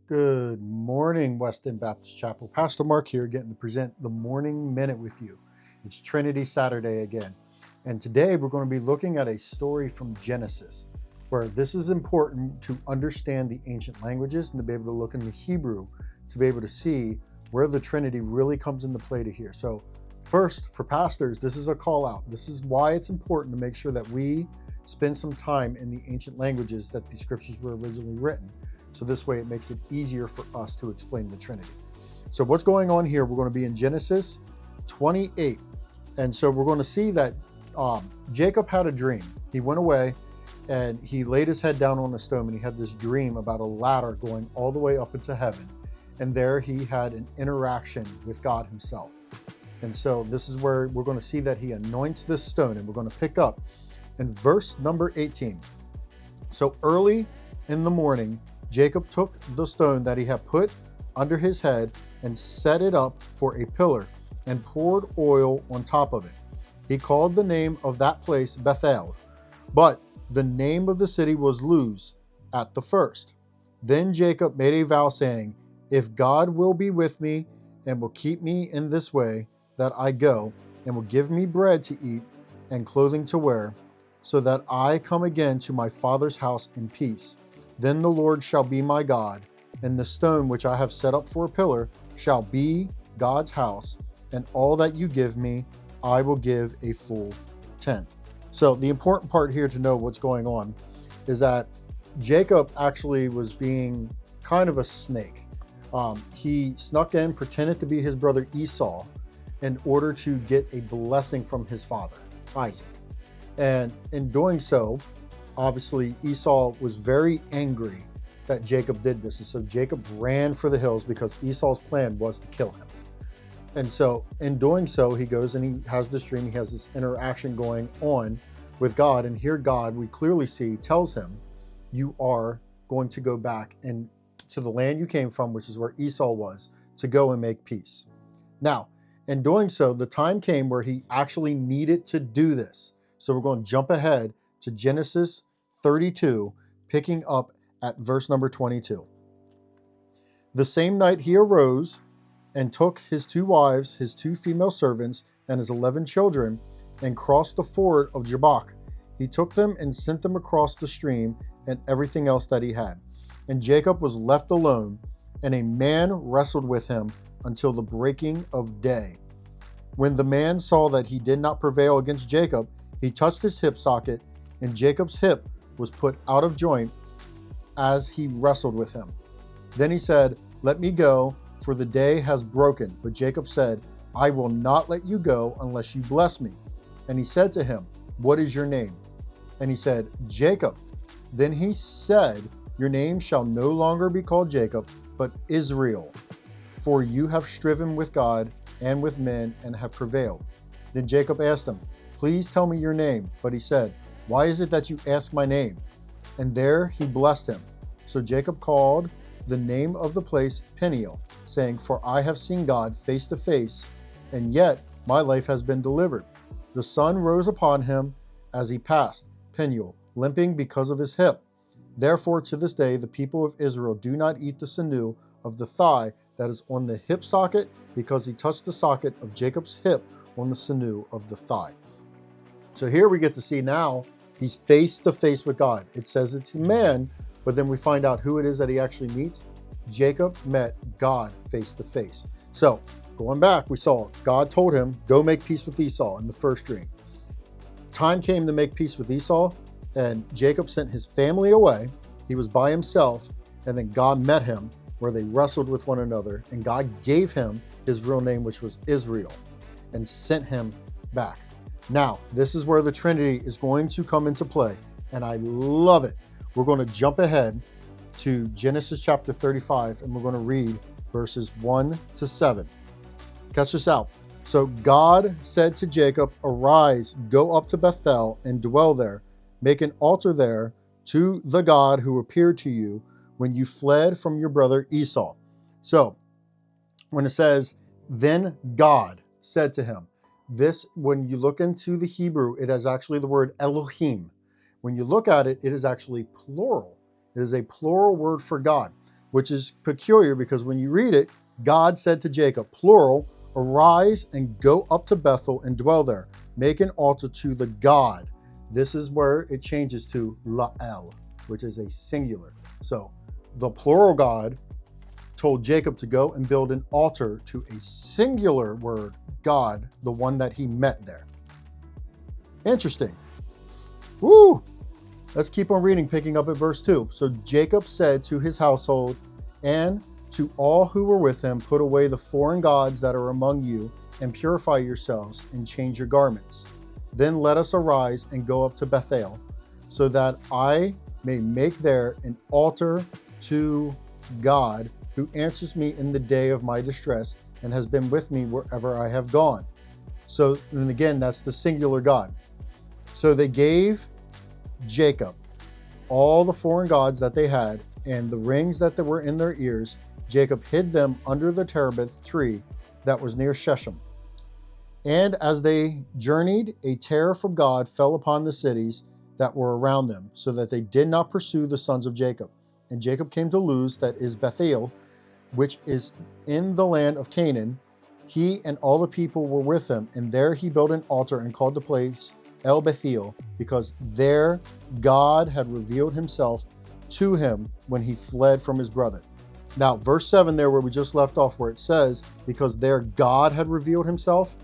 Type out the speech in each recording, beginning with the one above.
Good morning, Weston Baptist Chapel. Pastor Mark here, getting to present the Morning Minute with you. It's Trinity Saturday again. And today we're going to be looking at a story from Genesis, where this is important to understand the ancient languages and to be able to look in the Hebrew to be able to see where the Trinity really comes into play to here. So first, for pastors, this is a call out. This is why it's important to make sure that we spend some time in the ancient languages that the scriptures were originally written. So this way it makes it easier for us to explain the Trinity. So what's going on here, we're going to be in Genesis 28. And so we're going to see that Jacob had a dream. He went away and he laid his head down on a stone and he had this dream about a ladder going all the way up into heaven. And there he had an interaction with God himself. And so this is where we're going to see that he anoints this stone, and we're going to pick up in verse number 18. So early in the morning, Jacob took the stone that he had put under his head and set it up for a pillar and poured oil on top of it. He called the name of that place Bethel, but the name of the city was Luz at the first. Then Jacob made a vow saying, "If God will be with me and will keep me in this way that I go, and will give me bread to eat and clothing to wear, so that I come again to my father's house in peace, then the Lord shall be my God, and the stone which I have set up for a pillar shall be God's house, and all that you give me, I will give a full tenth." So the important part here to know what's going on is that Jacob actually was being kind of a snake. He snuck in, pretended to be his brother Esau in order to get a blessing from his father, Isaac. And in doing so, obviously Esau was very angry that Jacob did this. And so Jacob ran for the hills because Esau's plan was to kill him. And so in doing so, he goes and he has this dream. He has this interaction going on with God. And here God, we clearly see, tells him, you are going to go back and to the land you came from, which is where Esau was, to go and make peace. Now, in doing so, the time came where he actually needed to do this. So we're going to jump ahead to Genesis 32, picking up at verse number 22. The same night he arose and took his 2 wives, his 2 female servants, and his 11 children, and crossed the ford of Jabbok. He took them and sent them across the stream and everything else that he had. And Jacob was left alone, and a man wrestled with him until the breaking of day. When the man saw that he did not prevail against Jacob, he touched his hip socket, and Jacob's hip was put out of joint as he wrestled with him. Then he said, "Let me go, for the day has broken." But Jacob said, "I will not let you go unless you bless me." And he said to him, "What is your name?" And he said, "Jacob." Then he said, "Your name shall no longer be called Jacob, but Israel, for you have striven with God and with men and have prevailed." Then Jacob asked him, "Please tell me your name." But he said, "Why is it that you ask my name?" And there he blessed him. So Jacob called the name of the place Peniel, saying, "For I have seen God face to face, and yet my life has been delivered." The sun rose upon him as he passed Peniel, limping because of his hip. Therefore to this day the people of Israel do not eat the sinew of the thigh that is on the hip socket, because he touched the socket of Jacob's hip on the sinew of the thigh. So here we get to see now he's face to face with God. It says it's a man, but then we find out who it is that he actually meets. Jacob met God face to face. So going back, we saw God told him, go make peace with Esau in the first dream. Time came to make peace with Esau, and Jacob sent his family away. He was by himself, and then God met him where they wrestled with one another, and God gave him his real name, which was Israel, and sent him back. Now, this is where the Trinity is going to come into play, and I love it. We're going to jump ahead to Genesis chapter 35, and we're going to read verses 1 to 7. Catch this out. So God said to Jacob, "Arise, go up to Bethel and dwell there. Make an altar there to the God who appeared to you when you fled from your brother Esau." So when it says, "Then God said to him," this, when you look into the Hebrew, it is actually the word Elohim. When you look at it, it is actually plural. It is a plural word for God. which is peculiar because when you read it, God said to Jacob, plural, arise and go up to Bethel and dwell there. Make an altar to the God. This is where it changes to La'el, which is a singular. So the plural God told Jacob to go and build an altar to a singular word, God, the one that he met there. Interesting. Woo! Let's keep on reading, picking up at verse 2. So Jacob said to his household and to all who were with him, put away the foreign gods that are among you and purify yourselves and change your garments. Then let us arise and go up to Bethel, so that I may make there an altar to God, who answers me in the day of my distress and has been with me wherever I have gone. So, and again, that's the singular God. So they gave Jacob all the foreign gods that they had and the rings that were in their ears. Jacob hid them under the terebinth tree that was near Shechem. And as they journeyed, a terror from God fell upon the cities that were around them, so that they did not pursue the sons of Jacob. And Jacob came to Luz, that is Bethel, which is in the land of Canaan. He and all the people were with him, and there he built an altar and called the place El Bethel, because there God had revealed himself to him when he fled from his brother. Now, verse 7 there where we just left off, where it says, because there God had revealed himself,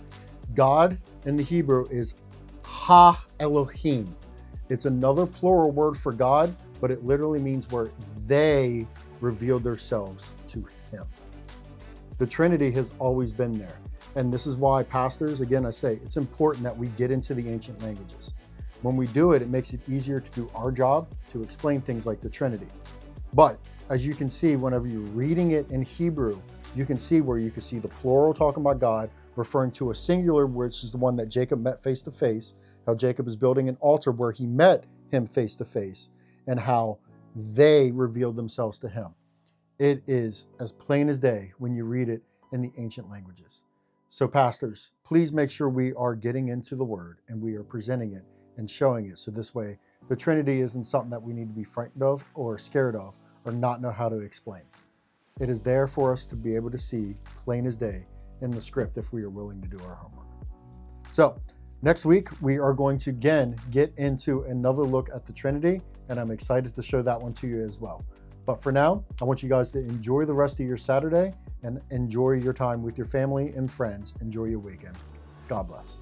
God in the Hebrew is Ha Elohim. It's another plural word for God, but it literally means where they revealed themselves to him. The Trinity has always been there. And this is why pastors, again, I say, it's important that we get into the ancient languages. When we do it, it makes it easier to do our job, to explain things like the Trinity. But as you can see, whenever you're reading it in Hebrew, you can see where you can see the plural talking about God, referring to a singular, which is the one that Jacob met face to face, how Jacob is building an altar where he met him face to face, and how they revealed themselves to him. It is as plain as day when you read it in the ancient languages. So pastors, please make sure we are getting into the word and we are presenting it and showing it. So this way, the Trinity isn't something that we need to be frightened of or scared of or not know how to explain. It is there for us to be able to see plain as day in the script if we are willing to do our homework. So next week, we are going to again get into another look at the Trinity, and I'm excited to show that one to you as well. But for now, I want you guys to enjoy the rest of your Saturday and enjoy your time with your family and friends. Enjoy your weekend. God bless.